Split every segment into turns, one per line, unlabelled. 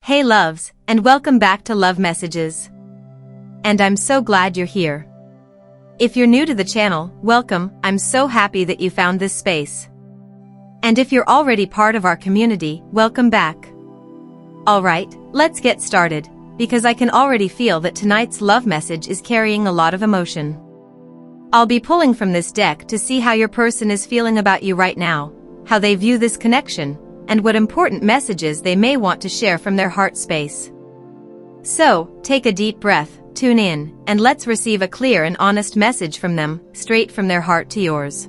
Hey loves, and welcome back to Love Messages. And I'm so glad you're here. If you're new to the channel, welcome, I'm so happy that you found this space. And if you're already part of our community, welcome back. Alright, let's get started, because I can already feel that tonight's love message is carrying a lot of emotion. I'll be pulling from this deck to see how your person is feeling about you right now, how they view this connection, and what important messages they may want to share from their heart space. So, take a deep breath, tune in, and let's receive a clear and honest message from them, straight from their heart to yours.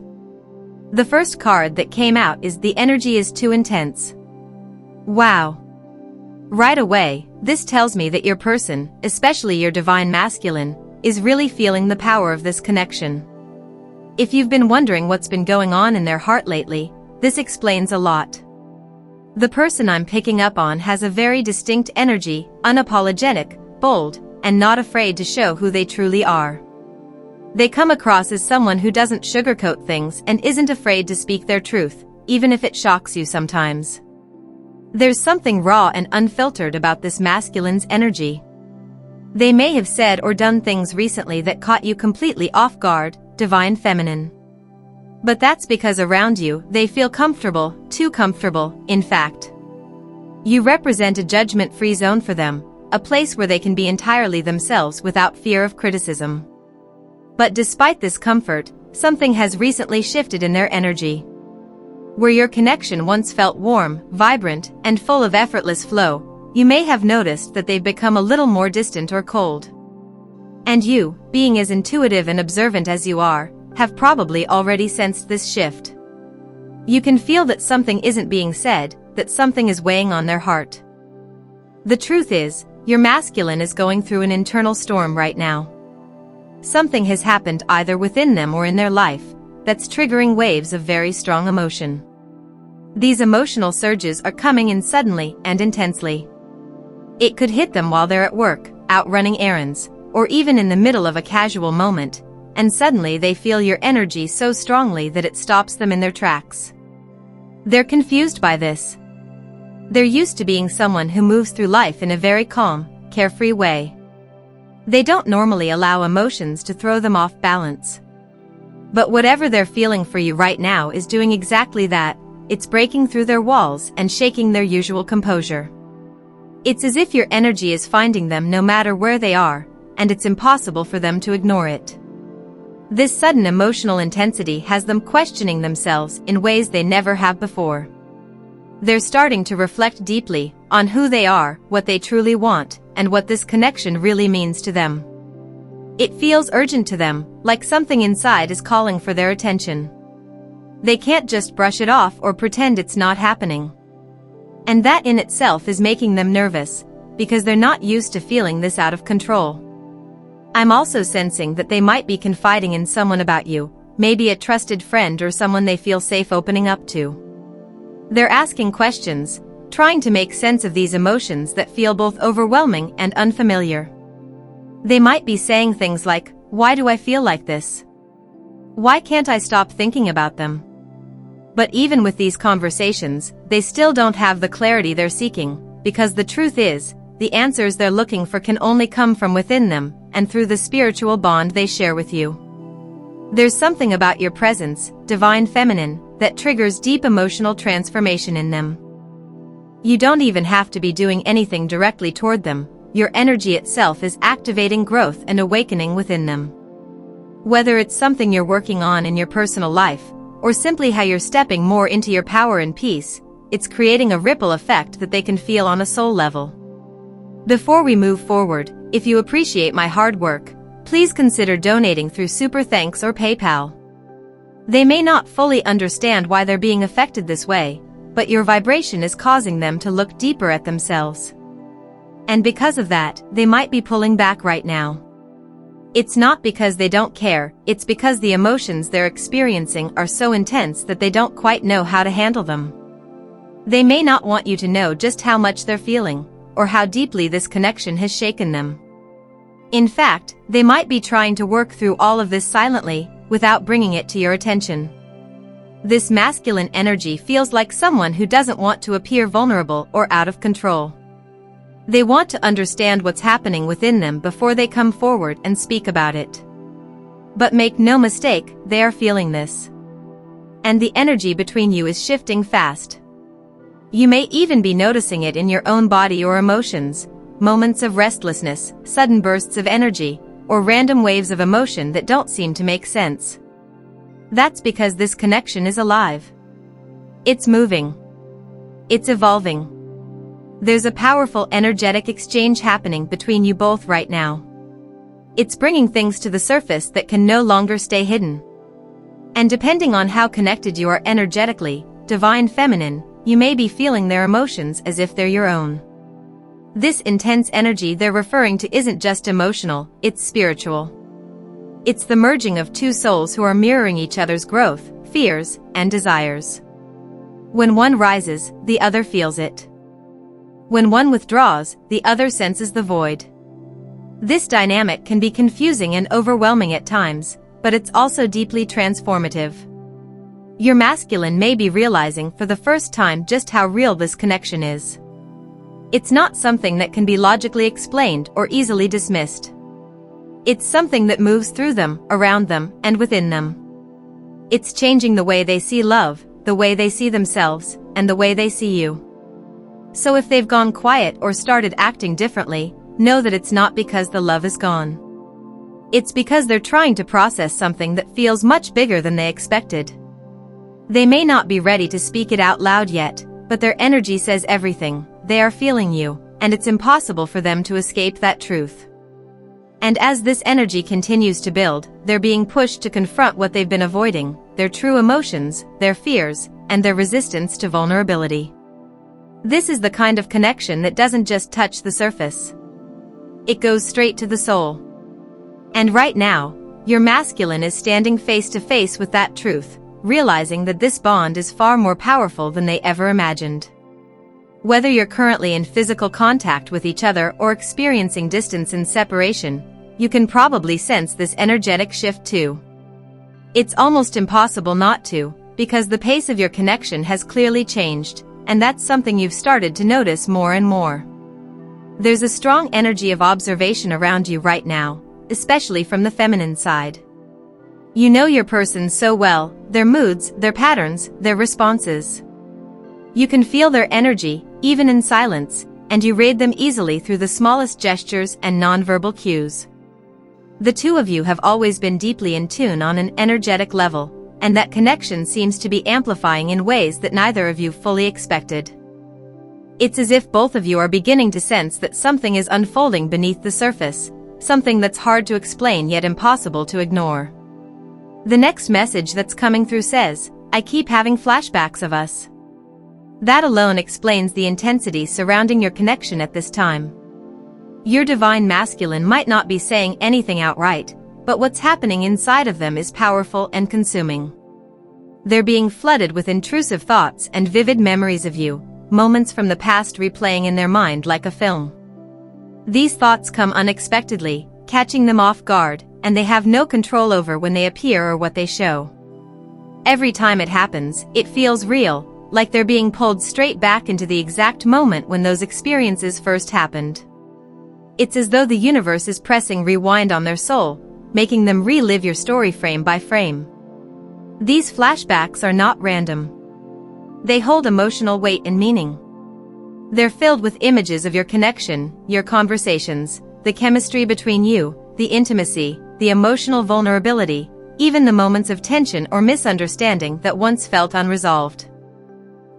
The first card that came out is The Energy is Too Intense. Wow. Right away, this tells me that your person, especially your divine masculine, is really feeling the power of this connection. If you've been wondering what's been going on in their heart lately, this explains a lot. The person I'm picking up on has a very distinct energy, unapologetic, bold, and not afraid to show who they truly are. They come across as someone who doesn't sugarcoat things and isn't afraid to speak their truth, even if it shocks you sometimes. There's something raw and unfiltered about this masculine's energy. They may have said or done things recently that caught you completely off guard, divine feminine. But that's because around you, they feel comfortable, too comfortable, in fact. You represent a judgment-free zone for them, a place where they can be entirely themselves without fear of criticism. But despite this comfort, something has recently shifted in their energy. Where your connection once felt warm, vibrant, and full of effortless flow, you may have noticed that they've become a little more distant or cold. And you, being as intuitive and observant as you are, have probably already sensed this shift. You can feel that something isn't being said, that something is weighing on their heart. The truth is, your masculine is going through an internal storm right now. Something has happened either within them or in their life, that's triggering waves of very strong emotion. These emotional surges are coming in suddenly and intensely. It could hit them while they're at work, out running errands, or even in the middle of a casual moment, and suddenly they feel your energy so strongly that it stops them in their tracks. They're confused by this. They're used to being someone who moves through life in a very calm, carefree way. They don't normally allow emotions to throw them off balance. But whatever they're feeling for you right now is doing exactly that. It's breaking through their walls and shaking their usual composure. It's as if your energy is finding them no matter where they are, and it's impossible for them to ignore it. This sudden emotional intensity has them questioning themselves in ways they never have before. They're starting to reflect deeply on who they are, what they truly want, and what this connection really means to them. It feels urgent to them, like something inside is calling for their attention. They can't just brush it off or pretend it's not happening. And that in itself is making them nervous, because they're not used to feeling this out of control. I'm also sensing that they might be confiding in someone about you, maybe a trusted friend or someone they feel safe opening up to. They're asking questions, trying to make sense of these emotions that feel both overwhelming and unfamiliar. They might be saying things like, "Why do I feel like this? Why can't I stop thinking about them?" But even with these conversations, they still don't have the clarity they're seeking, because the truth is, the answers they're looking for can only come from within them, and through the spiritual bond they share with you. There's something about your presence, divine feminine, that triggers deep emotional transformation in them. You don't even have to be doing anything directly toward them, your energy itself is activating growth and awakening within them. Whether it's something you're working on in your personal life, or simply how you're stepping more into your power and peace, it's creating a ripple effect that they can feel on a soul level. Before we move forward, if you appreciate my hard work, please consider donating through Super Thanks or PayPal. They may not fully understand why they're being affected this way, but your vibration is causing them to look deeper at themselves. And because of that, they might be pulling back right now. It's not because they don't care, it's because the emotions they're experiencing are so intense that they don't quite know how to handle them. They may not want you to know just how much they're feeling, or how deeply this connection has shaken them. In fact, they might be trying to work through all of this silently, without bringing it to your attention. This masculine energy feels like someone who doesn't want to appear vulnerable or out of control. They want to understand what's happening within them before they come forward and speak about it. But make no mistake, they are feeling this. And the energy between you is shifting fast. You may even be noticing it in your own body or emotions, moments of restlessness, sudden bursts of energy, or random waves of emotion that don't seem to make sense. That's because this connection is alive. It's moving. It's evolving. There's a powerful energetic exchange happening between you both right now. It's bringing things to the surface that can no longer stay hidden. And depending on how connected you are energetically, divine feminine, you may be feeling their emotions as if they're your own. This intense energy they're referring to isn't just emotional, it's spiritual. It's the merging of two souls who are mirroring each other's growth, fears, and desires. When one rises, the other feels it. When one withdraws, the other senses the void. This dynamic can be confusing and overwhelming at times, but it's also deeply transformative. Your masculine may be realizing for the first time just how real this connection is. It's not something that can be logically explained or easily dismissed. It's something that moves through them, around them, and within them. It's changing the way they see love, the way they see themselves, and the way they see you. So if they've gone quiet or started acting differently, know that it's not because the love is gone. It's because they're trying to process something that feels much bigger than they expected. They may not be ready to speak it out loud yet, but their energy says everything. They are feeling you, and it's impossible for them to escape that truth. And as this energy continues to build, they're being pushed to confront what they've been avoiding, their true emotions, their fears, and their resistance to vulnerability. This is the kind of connection that doesn't just touch the surface. It goes straight to the soul. And right now, your masculine is standing face to face with that truth, realizing that this bond is far more powerful than they ever imagined. Whether you're currently in physical contact with each other or experiencing distance and separation, you can probably sense this energetic shift too. It's almost impossible not to, because the pace of your connection has clearly changed, and that's something you've started to notice more and more. There's a strong energy of observation around you right now, especially from the feminine side. You know your person so well, their moods, their patterns, their responses. You can feel their energy, even in silence, and you read them easily through the smallest gestures and nonverbal cues. The two of you have always been deeply in tune on an energetic level, and that connection seems to be amplifying in ways that neither of you fully expected. It's as if both of you are beginning to sense that something is unfolding beneath the surface, something that's hard to explain yet impossible to ignore. The next message that's coming through says, "I keep having flashbacks of us." That alone explains the intensity surrounding your connection at this time. Your divine masculine might not be saying anything outright, but what's happening inside of them is powerful and consuming. They're being flooded with intrusive thoughts and vivid memories of you, moments from the past replaying in their mind like a film. These thoughts come unexpectedly, catching them off guard, and they have no control over when they appear or what they show. Every time it happens, it feels real, like they're being pulled straight back into the exact moment when those experiences first happened. It's as though the universe is pressing rewind on their soul, making them relive your story frame by frame. These flashbacks are not random. They hold emotional weight and meaning. They're filled with images of your connection, your conversations, the chemistry between you, the intimacy, the emotional vulnerability, even the moments of tension or misunderstanding that once felt unresolved.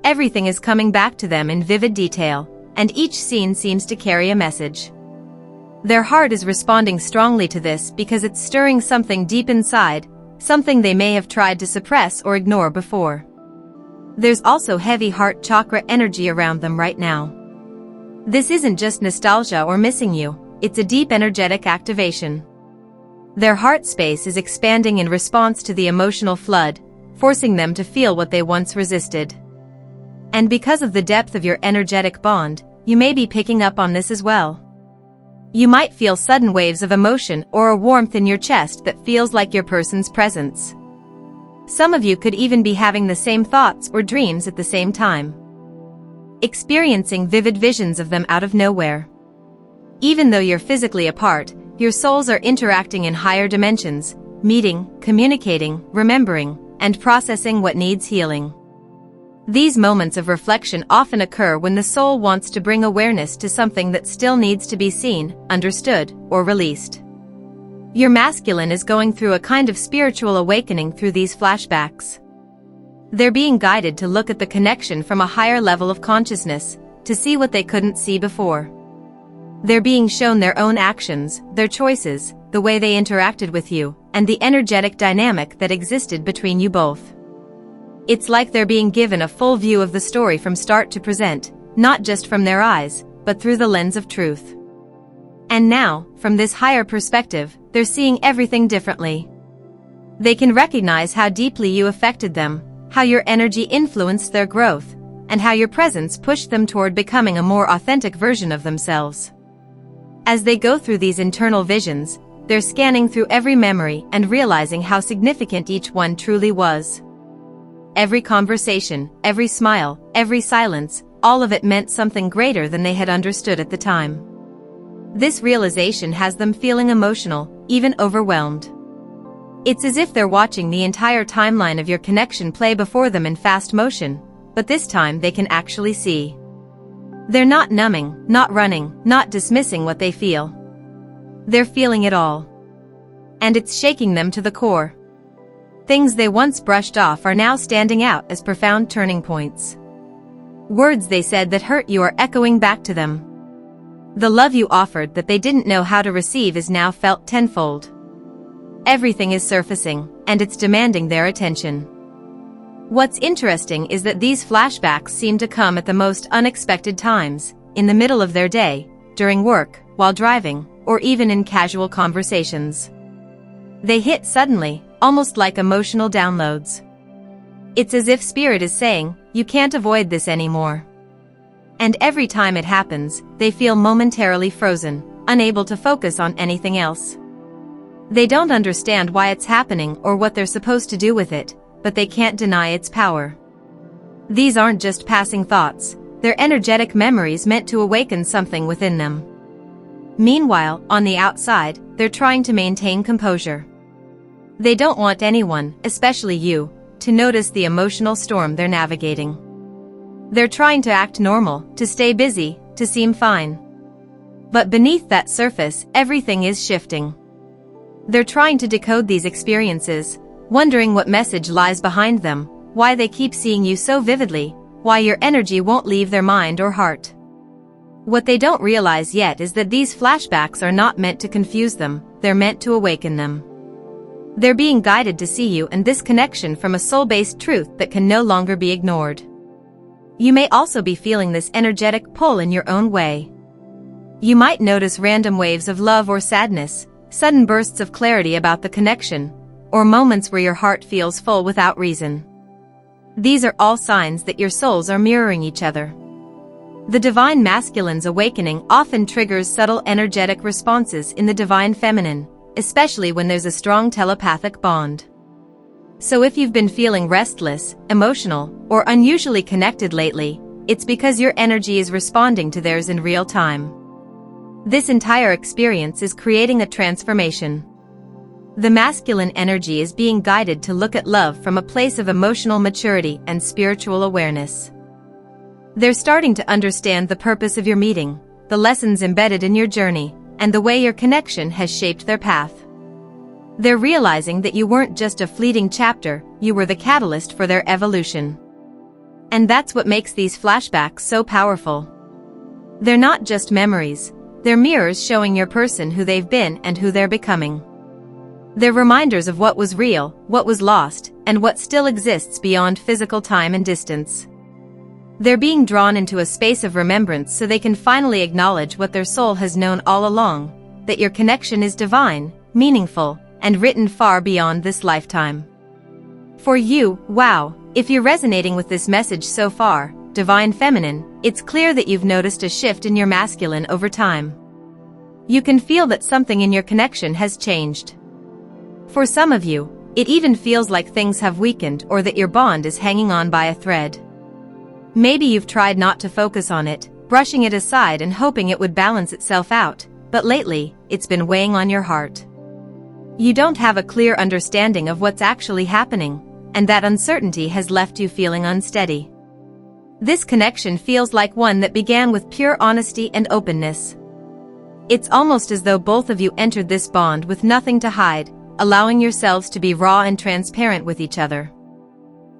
Everything is coming back to them in vivid detail, and each scene seems to carry a message. Their heart is responding strongly to this because it's stirring something deep inside, something they may have tried to suppress or ignore before. There's also heavy heart chakra energy around them right now. This isn't just nostalgia or missing you, it's a deep energetic activation. Their heart space is expanding in response to the emotional flood, forcing them to feel what they once resisted. And because of the depth of your energetic bond, you may be picking up on this as well. You might feel sudden waves of emotion or a warmth in your chest that feels like your person's presence. Some of you could even be having the same thoughts or dreams at the same time, experiencing vivid visions of them out of nowhere. Even though you're physically apart, your souls are interacting in higher dimensions, meeting, communicating, remembering, and processing what needs healing. These moments of reflection often occur when the soul wants to bring awareness to something that still needs to be seen, understood, or released. Your masculine is going through a kind of spiritual awakening through these flashbacks. They're being guided to look at the connection from a higher level of consciousness, to see what they couldn't see before. They're being shown their own actions, their choices, the way they interacted with you, and the energetic dynamic that existed between you both. It's like they're being given a full view of the story from start to present, not just from their eyes, but through the lens of truth. And now, from this higher perspective, they're seeing everything differently. They can recognize how deeply you affected them, how your energy influenced their growth, and how your presence pushed them toward becoming a more authentic version of themselves. As they go through these internal visions, they're scanning through every memory and realizing how significant each one truly was. Every conversation, every smile, every silence, all of it meant something greater than they had understood at the time. This realization has them feeling emotional, even overwhelmed. It's as if they're watching the entire timeline of your connection play before them in fast motion, but this time they can actually see. They're not numbing, not running, not dismissing what they feel. They're feeling it all. And it's shaking them to the core. Things they once brushed off are now standing out as profound turning points. Words they said that hurt you are echoing back to them. The love you offered that they didn't know how to receive is now felt tenfold. Everything is surfacing, and it's demanding their attention. What's interesting is that these flashbacks seem to come at the most unexpected times, in the middle of their day, during work, while driving, or even in casual conversations. They hit suddenly, almost like emotional downloads. It's as if Spirit is saying, you can't avoid this anymore. And every time it happens, they feel momentarily frozen, unable to focus on anything else. They don't understand why it's happening or what they're supposed to do with it, but they can't deny its power. These aren't just passing thoughts, they're energetic memories meant to awaken something within them. Meanwhile, on the outside, they're trying to maintain composure. They don't want anyone, especially you, to notice the emotional storm they're navigating. They're trying to act normal, to stay busy, to seem fine. But beneath that surface, everything is shifting. They're trying to decode these experiences, wondering what message lies behind them, why they keep seeing you so vividly, why your energy won't leave their mind or heart. What they don't realize yet is that these flashbacks are not meant to confuse them, they're meant to awaken them. They're being guided to see you and this connection from a soul-based truth that can no longer be ignored. You may also be feeling this energetic pull in your own way. You might notice random waves of love or sadness, sudden bursts of clarity about the connection, or moments where your heart feels full without reason. These are all signs that your souls are mirroring each other. The divine masculine's awakening often triggers subtle energetic responses in the divine feminine, especially when there's a strong telepathic bond. So if you've been feeling restless, emotional, or unusually connected lately, it's because your energy is responding to theirs in real time. This entire experience is creating a transformation. The masculine energy is being guided to look at love from a place of emotional maturity and spiritual awareness. They're starting to understand the purpose of your meeting, the lessons embedded in your journey, and the way your connection has shaped their path. They're realizing that you weren't just a fleeting chapter, you were the catalyst for their evolution. And that's what makes these flashbacks so powerful. They're not just memories, they're mirrors showing your person who they've been and who they're becoming. They're reminders of what was real, what was lost, and what still exists beyond physical time and distance. They're being drawn into a space of remembrance so they can finally acknowledge what their soul has known all along, that your connection is divine, meaningful, and written far beyond this lifetime. For you, wow, if you're resonating with this message so far, Divine Feminine, it's clear that you've noticed a shift in your masculine over time. You can feel that something in your connection has changed. For some of you, it even feels like things have weakened or that your bond is hanging on by a thread. Maybe you've tried not to focus on it, brushing it aside and hoping it would balance itself out, but lately, it's been weighing on your heart. You don't have a clear understanding of what's actually happening, and that uncertainty has left you feeling unsteady. This connection feels like one that began with pure honesty and openness. It's almost as though both of you entered this bond with nothing to hide, allowing yourselves to be raw and transparent with each other.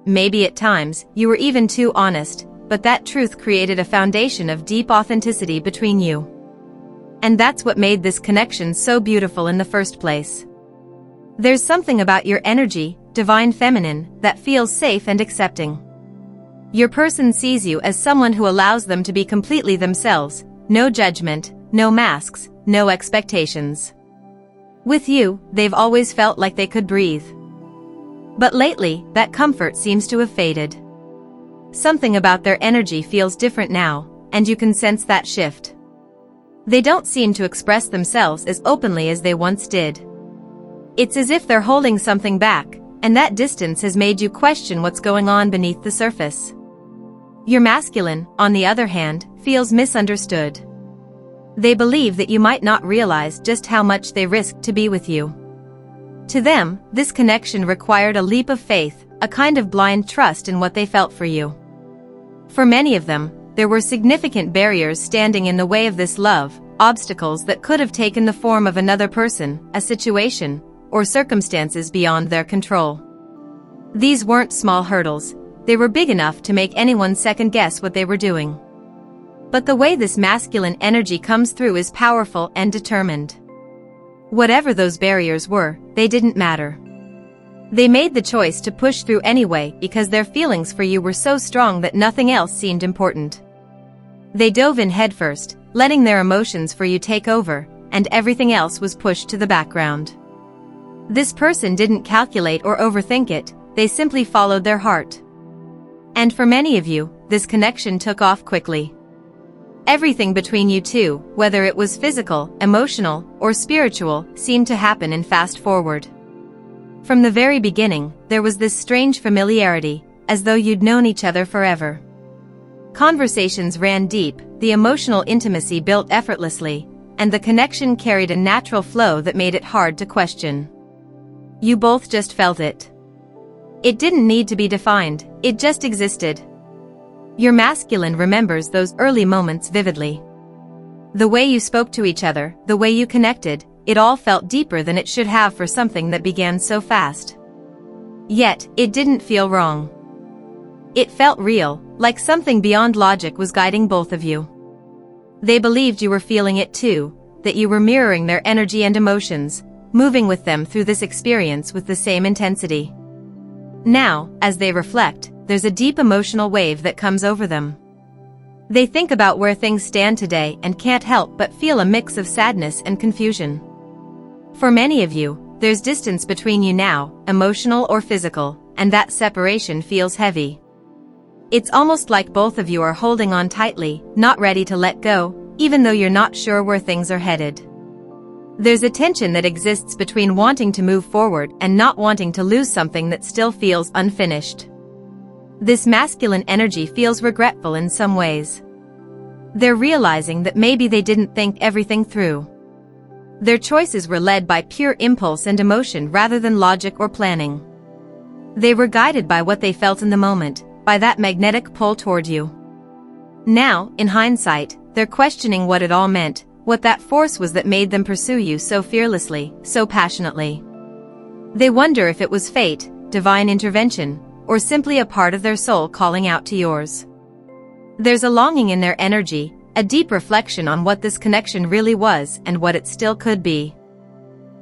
Maybe at times, you were even too honest, but that truth created a foundation of deep authenticity between you. And that's what made this connection so beautiful in the first place. There's something about your energy, divine feminine, that feels safe and accepting. Your person sees you as someone who allows them to be completely themselves, no judgment, no masks, no expectations. With you, they've always felt like they could breathe. But lately, that comfort seems to have faded. Something about their energy feels different now, and you can sense that shift. They don't seem to express themselves as openly as they once did. It's as if they're holding something back, and that distance has made you question what's going on beneath the surface. Your masculine, on the other hand, feels misunderstood. They believe that you might not realize just how much they risked to be with you. To them, this connection required a leap of faith, a kind of blind trust in what they felt for you. For many of them, there were significant barriers standing in the way of this love, obstacles that could have taken the form of another person, a situation, or circumstances beyond their control. These weren't small hurdles, they were big enough to make anyone second-guess what they were doing. But the way this masculine energy comes through is powerful and determined. Whatever those barriers were, they didn't matter. They made the choice to push through anyway because their feelings for you were so strong that nothing else seemed important. They dove in headfirst, letting their emotions for you take over, and everything else was pushed to the background. This person didn't calculate or overthink it, they simply followed their heart. And for many of you, this connection took off quickly. Everything between you two, whether it was physical, emotional, or spiritual, seemed to happen in fast forward. From the very beginning, there was this strange familiarity, as though you'd known each other forever. Conversations ran deep, the emotional intimacy built effortlessly, and the connection carried a natural flow that made it hard to question. You both just felt it. It didn't need to be defined, it just existed. Your masculine remembers those early moments vividly. The way you spoke to each other, the way you connected, it all felt deeper than it should have for something that began so fast. Yet, it didn't feel wrong. It felt real, like something beyond logic was guiding both of you. They believed you were feeling it too, that you were mirroring their energy and emotions, moving with them through this experience with the same intensity. Now, as they reflect, there's a deep emotional wave that comes over them. They think about where things stand today and can't help but feel a mix of sadness and confusion. For many of you, there's distance between you now, emotional or physical, and that separation feels heavy. It's almost like both of you are holding on tightly, not ready to let go, even though you're not sure where things are headed. There's a tension that exists between wanting to move forward and not wanting to lose something that still feels unfinished. This masculine energy feels regretful in some ways. They're realizing that maybe they didn't think everything through. Their choices were led by pure impulse and emotion rather than logic or planning. They were guided by what they felt in the moment, by that magnetic pull toward you. Now, in hindsight, they're questioning what it all meant, what that force was that made them pursue you so fearlessly, so passionately. They wonder if it was fate, divine intervention, or simply a part of their soul calling out to yours. There's a longing in their energy, a deep reflection on what this connection really was and what it still could be.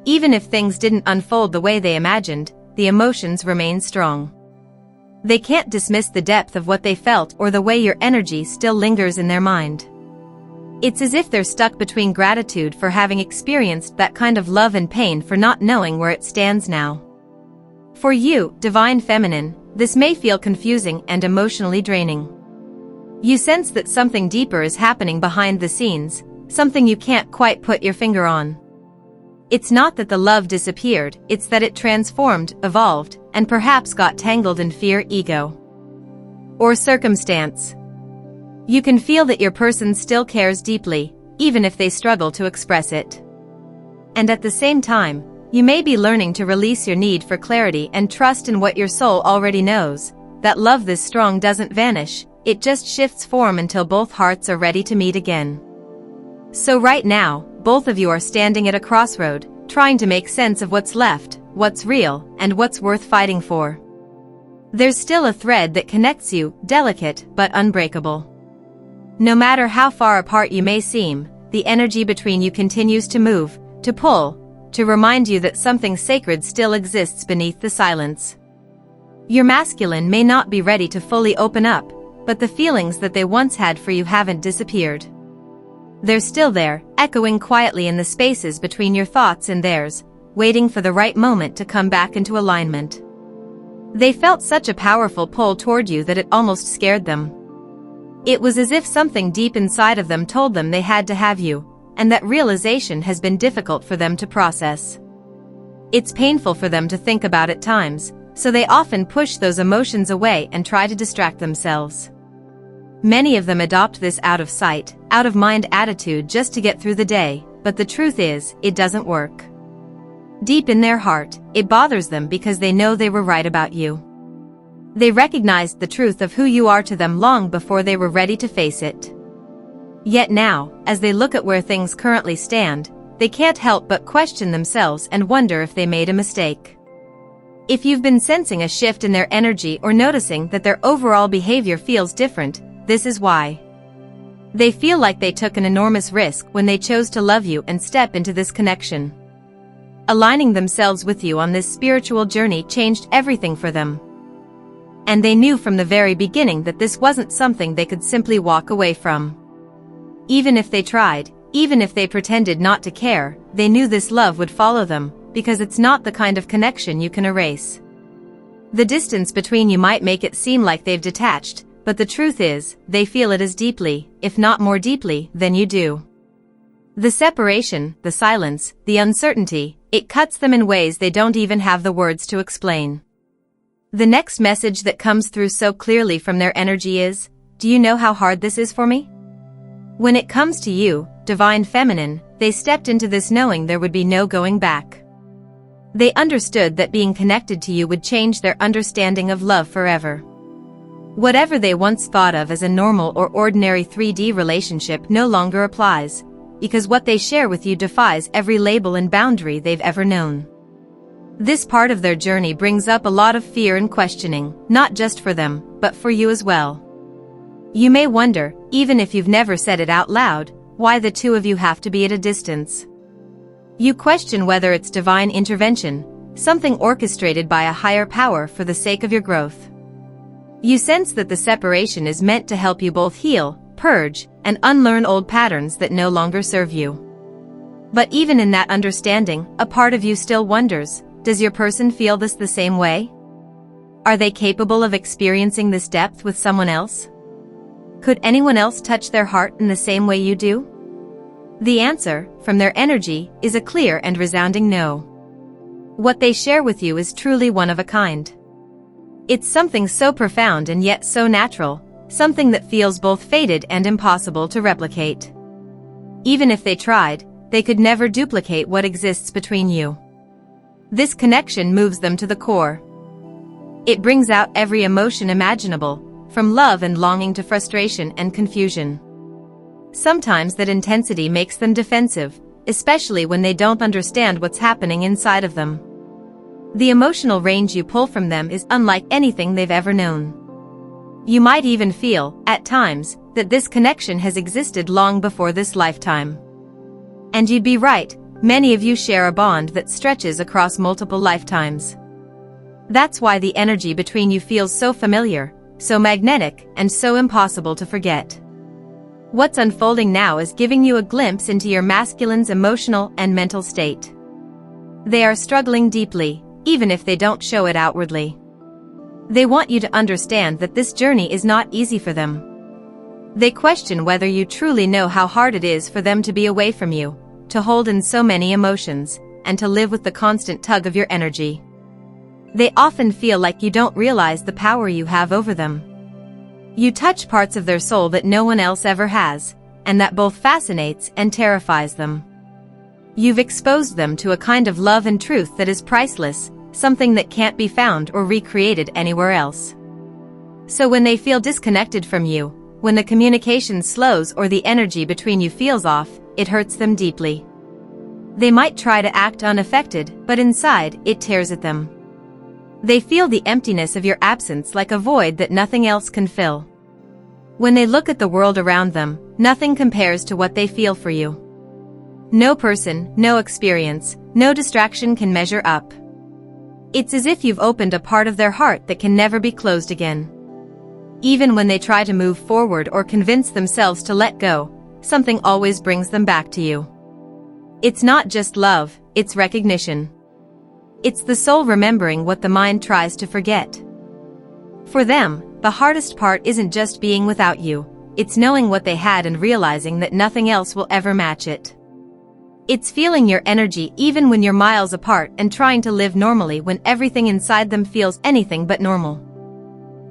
Even if things didn't unfold the way they imagined, the emotions remain strong. They can't dismiss the depth of what they felt or the way your energy still lingers in their mind. It's as if they're stuck between gratitude for having experienced that kind of love and pain for not knowing where it stands now. For you, divine feminine, this may feel confusing and emotionally draining. You sense that something deeper is happening behind the scenes, something you can't quite put your finger on. It's not that the love disappeared, it's that it transformed, evolved, and perhaps got tangled in fear, ego, or circumstance. You can feel that your person still cares deeply, even if they struggle to express it. And at the same time, you may be learning to release your need for clarity and trust in what your soul already knows, that love this strong doesn't vanish, it just shifts form until both hearts are ready to meet again. So right now, both of you are standing at a crossroad, trying to make sense of what's left, what's real, and what's worth fighting for. There's still a thread that connects you, delicate but unbreakable. No matter how far apart you may seem, the energy between you continues to move, to pull, to remind you that something sacred still exists beneath the silence. Your masculine may not be ready to fully open up, but the feelings that they once had for you haven't disappeared. They're still there, echoing quietly in the spaces between your thoughts and theirs, waiting for the right moment to come back into alignment. They felt such a powerful pull toward you that it almost scared them. It was as if something deep inside of them told them they had to have you, and that realization has been difficult for them to process. It's painful for them to think about at times, so they often push those emotions away and try to distract themselves. Many of them adopt this out of sight, out of mind attitude just to get through the day, but the truth is, it doesn't work. Deep in their heart, it bothers them because they know they were right about you. They recognized the truth of who you are to them long before they were ready to face it. Yet now, as they look at where things currently stand, they can't help but question themselves and wonder if they made a mistake. If you've been sensing a shift in their energy or noticing that their overall behavior feels different, this is why. They feel like they took an enormous risk when they chose to love you and step into this connection. Aligning themselves with you on this spiritual journey changed everything for them. And they knew from the very beginning that this wasn't something they could simply walk away from. Even if they tried, even if they pretended not to care, they knew this love would follow them, because it's not the kind of connection you can erase. The distance between you might make it seem like they've detached, but the truth is, they feel it as deeply, if not more deeply, than you do. The separation, the silence, the uncertainty, it cuts them in ways they don't even have the words to explain. The next message that comes through so clearly from their energy is, do you know how hard this is for me? When it comes to you, divine feminine, they stepped into this knowing there would be no going back. They understood that being connected to you would change their understanding of love forever. Whatever they once thought of as a normal or ordinary 3D relationship no longer applies, because what they share with you defies every label and boundary they've ever known. This part of their journey brings up a lot of fear and questioning, not just for them, but for you as well. You may wonder, even if you've never said it out loud, why the two of you have to be at a distance. You question whether it's divine intervention, something orchestrated by a higher power for the sake of your growth. You sense that the separation is meant to help you both heal, purge, and unlearn old patterns that no longer serve you. But even in that understanding, a part of you still wonders, does your person feel this the same way? Are they capable of experiencing this depth with someone else? Could anyone else touch their heart in the same way you do? The answer, from their energy, is a clear and resounding no. What they share with you is truly one of a kind. It's something so profound and yet so natural, something that feels both fated and impossible to replicate. Even if they tried, they could never duplicate what exists between you. This connection moves them to the core. It brings out every emotion imaginable, from love and longing to frustration and confusion. Sometimes that intensity makes them defensive, especially when they don't understand what's happening inside of them. The emotional range you pull from them is unlike anything they've ever known. You might even feel, at times, that this connection has existed long before this lifetime. And you'd be right, many of you share a bond that stretches across multiple lifetimes. That's why the energy between you feels so familiar, so magnetic, and so impossible to forget. What's unfolding now is giving you a glimpse into your masculine's emotional and mental state. They are struggling deeply, even if they don't show it outwardly. They want you to understand that this journey is not easy for them. They question whether you truly know how hard it is for them to be away from you, to hold in so many emotions, and to live with the constant tug of your energy. They often feel like you don't realize the power you have over them. You touch parts of their soul that no one else ever has, and that both fascinates and terrifies them. You've exposed them to a kind of love and truth that is priceless, something that can't be found or recreated anywhere else. So when they feel disconnected from you, when the communication slows or the energy between you feels off, it hurts them deeply. They might try to act unaffected, but inside, it tears at them. They feel the emptiness of your absence like a void that nothing else can fill. When they look at the world around them, nothing compares to what they feel for you. No person, no experience, no distraction can measure up. It's as if you've opened a part of their heart that can never be closed again. Even when they try to move forward or convince themselves to let go, something always brings them back to you. It's not just love, it's recognition. It's the soul remembering what the mind tries to forget. For them, the hardest part isn't just being without you, it's knowing what they had and realizing that nothing else will ever match it. It's feeling your energy even when you're miles apart and trying to live normally when everything inside them feels anything but normal.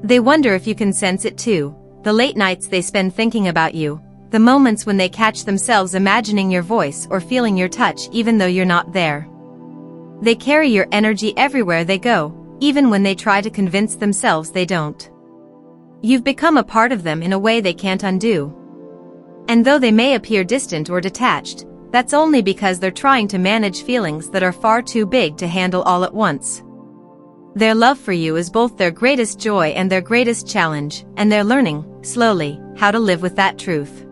They wonder if you can sense it too, the late nights they spend thinking about you, the moments when they catch themselves imagining your voice or feeling your touch even though you're not there. They carry your energy everywhere they go, even when they try to convince themselves they don't. You've become a part of them in a way they can't undo. And though they may appear distant or detached, that's only because they're trying to manage feelings that are far too big to handle all at once. Their love for you is both their greatest joy and their greatest challenge, and they're learning, slowly, how to live with that truth.